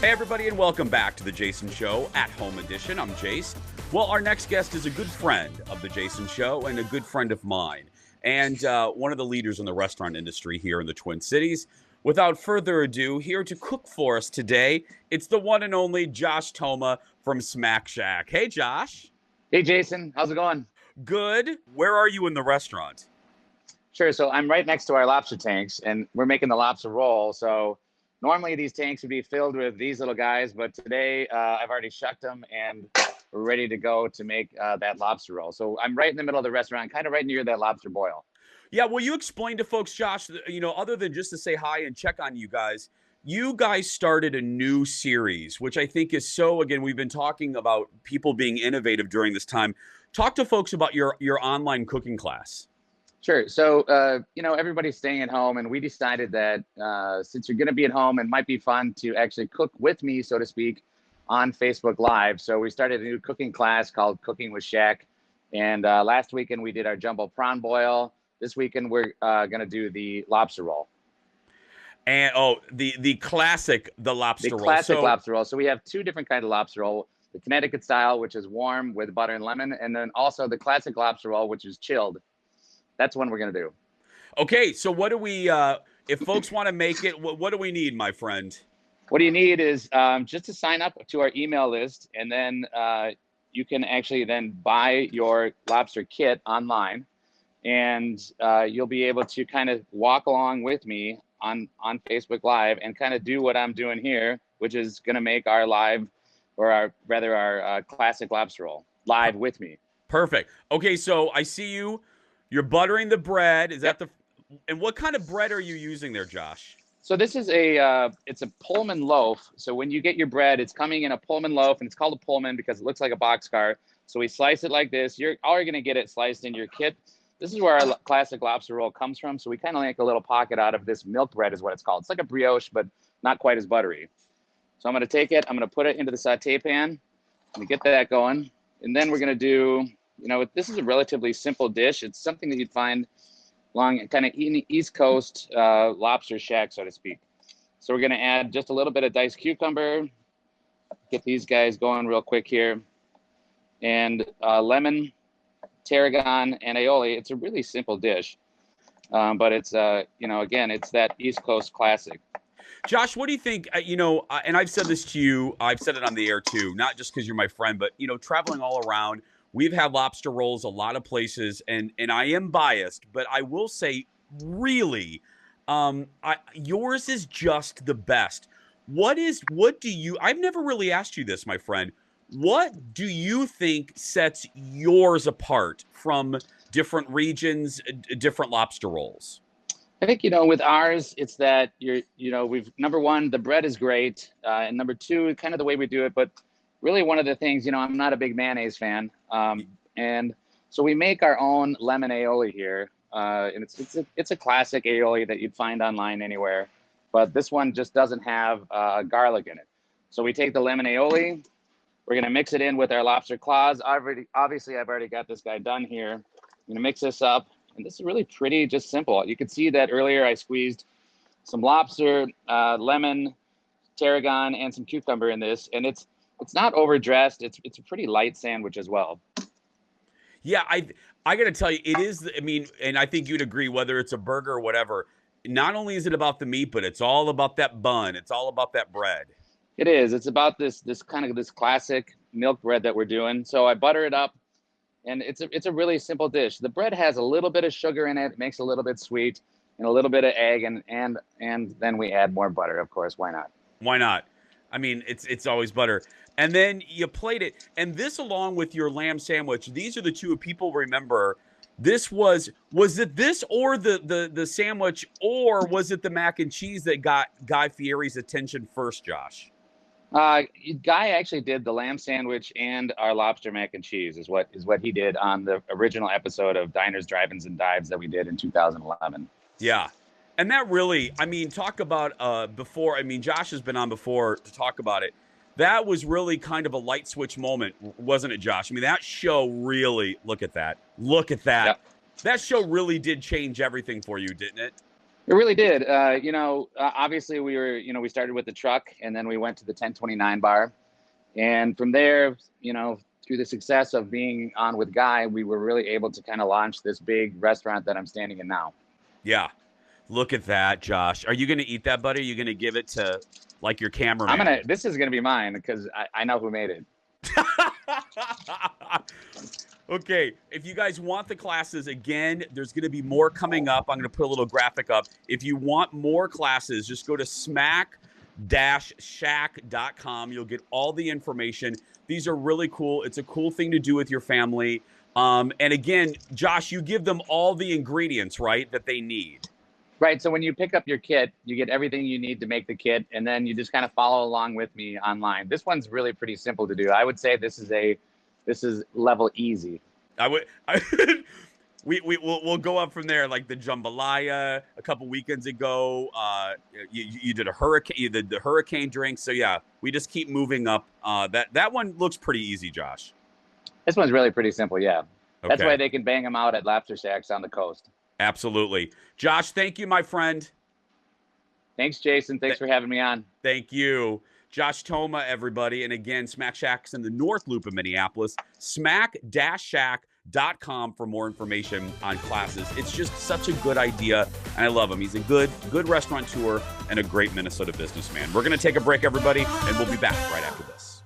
Hey, everybody, and welcome back to The Jason Show at Home Edition. I'm Jace. Well, our next guest is a good friend of The Jason Show and a good friend of mine, and one of the leaders in the restaurant industry here in the Twin Cities. Without further ado, here to cook for us today, it's the one and only Josh Thoma from Smack Shack. Hey, Josh. Hey, Jason. How's it going? Good. Where are you in the restaurant? Sure. So I'm right next to our lobster tanks, and we're making the lobster roll. So normally these tanks would be filled with these little guys, but today I've already shucked them, and we're ready to go to make that lobster roll. So I'm right in the middle of the restaurant, kind of right near that lobster boil. Yeah, will you explain to folks, Josh, other than just to say hi and check on you guys started a new series, which I think is so, again, we've been talking about people being innovative during this time. Talk to folks about your online cooking class. Sure. So, everybody's staying at home, and we decided that since you're going to be at home, it might be fun to actually cook with me, so to speak, on Facebook Live. So we started a new cooking class called Cooking with Shaq. And last weekend we did our jumbo prawn boil. This weekend we're going to do the lobster roll. And the classic, the lobster roll. The classic lobster roll. So we have two different kinds of lobster roll. The Connecticut style, which is warm with butter and lemon, and then also the classic lobster roll, which is chilled. That's one we're going to do. Okay, so what do we, if folks want to make it, what do we need, my friend? What you need is just to sign up to our email list, and then you can actually then buy your lobster kit online, and you'll be able to kind of walk along with me on Facebook Live and kind of do what I'm doing here, which is going to make our live, or our classic lobster roll live with me. Perfect. Okay, so I see you. You're buttering the bread. Is that and what kind of bread are you using there, Josh? So this is it's a Pullman loaf. So when you get your bread, it's coming in a Pullman loaf, and it's called a Pullman because it looks like a boxcar. So we slice it like this. You're going to get it sliced into your kit. This is where our classic lobster roll comes from. So we kind of make a little pocket out of this milk bread is what it's called. It's like a brioche, but not quite as buttery. So I'm going to take it. I'm going to put it into the saute pan. I'm going to get that going. And then we're going to do, this is a relatively simple dish. It's something that you'd find along kind of East Coast lobster shack, so to speak. So we're going to add just a little bit of diced cucumber. Get these guys going real quick here. And lemon, tarragon, and aioli. It's a really simple dish. But it's, again, it's that East Coast classic. Josh, what do you think? And I've said this to you. I've said it on the air too, not just because you're my friend, but, traveling all around, we've had lobster rolls a lot of places, and I am biased, but I will say, really, yours is just the best. I've never really asked you this, my friend. What do you think sets yours apart from different regions, different lobster rolls? I think, with ours, it's that number one, the bread is great. And number two, kind of the way we do it. But really one of the things, I'm not a big mayonnaise fan. And so we make our own lemon aioli here. And it's a classic aioli that you'd find online anywhere. But this one just doesn't have garlic in it. So we take the lemon aioli. We're going to mix it in with our lobster claws. I've already got this guy done here. I'm going to mix this up. And this is really pretty, just simple. You could see that earlier I squeezed some lobster, lemon, tarragon, and some cucumber in this. And it's not overdressed. It's a pretty light sandwich as well. Yeah, I got to tell you, it is, and I think you'd agree, whether it's a burger or whatever, not only is it about the meat, but it's all about that bun. It's all about that bread. It is. It's about this kind of this classic milk bread that we're doing. So I butter it up. And it's a really simple dish. The bread has a little bit of sugar in it. It makes it a little bit sweet, and a little bit of egg, and then we add more butter, of course. Why not? Why not? It's always butter. And then you plate it. And this, along with your lamb sandwich, these are the two people remember. This was it this or the sandwich, or was it the mac and cheese that got Guy Fieri's attention first, Josh? Guy actually did the lamb sandwich and our lobster mac and cheese is what he did on the original episode of Diners, Drive-Ins, and Dives that we did in 2011. Yeah. And that really, talk about before, Josh has been on before to talk about it. That was really kind of a light switch moment, wasn't it, Josh? That show really, look at that. Look at that. Yep. That show really did change everything for you, didn't it? It really did. Obviously we started with the truck, and then we went to the 1029 bar. And from there, through the success of being on with Guy, we were really able to kind of launch this big restaurant that I'm standing in now. Yeah. Look at that, Josh. Are you going to eat that, buddy? Are you going to give it to like your cameraman? This is gonna be mine because I know who made it. Okay, if you guys want the classes, again, there's going to be more coming up. I'm going to put a little graphic up. If you want more classes, just go to smack-shack.com. You'll get all the information. These are really cool. It's a cool thing to do with your family. And again, Josh, you give them all the ingredients, right, that they need. Right. So when you pick up your kit, you get everything you need to make the kit, and then you just kind of follow along with me online. This one's really pretty simple to do. I would say this is level easy. We'll go up from there, like the jambalaya a couple weekends ago. You did the hurricane drink. So yeah, we just keep moving up. That one looks pretty easy, Josh. This one's really pretty simple. Yeah. Okay. That's why they can bang them out at lobster shacks on the coast. Absolutely. Josh, thank you, my friend. Thanks, Jason. Thanks for having me on. Thank you. Josh Thoma, everybody. And again, Smack Shack's in the North Loop of Minneapolis. Smack-shack.com for more information on classes. It's just such a good idea, and I love him. He's a good restaurateur and a great Minnesota businessman. We're going to take a break, everybody, and we'll be back right after this.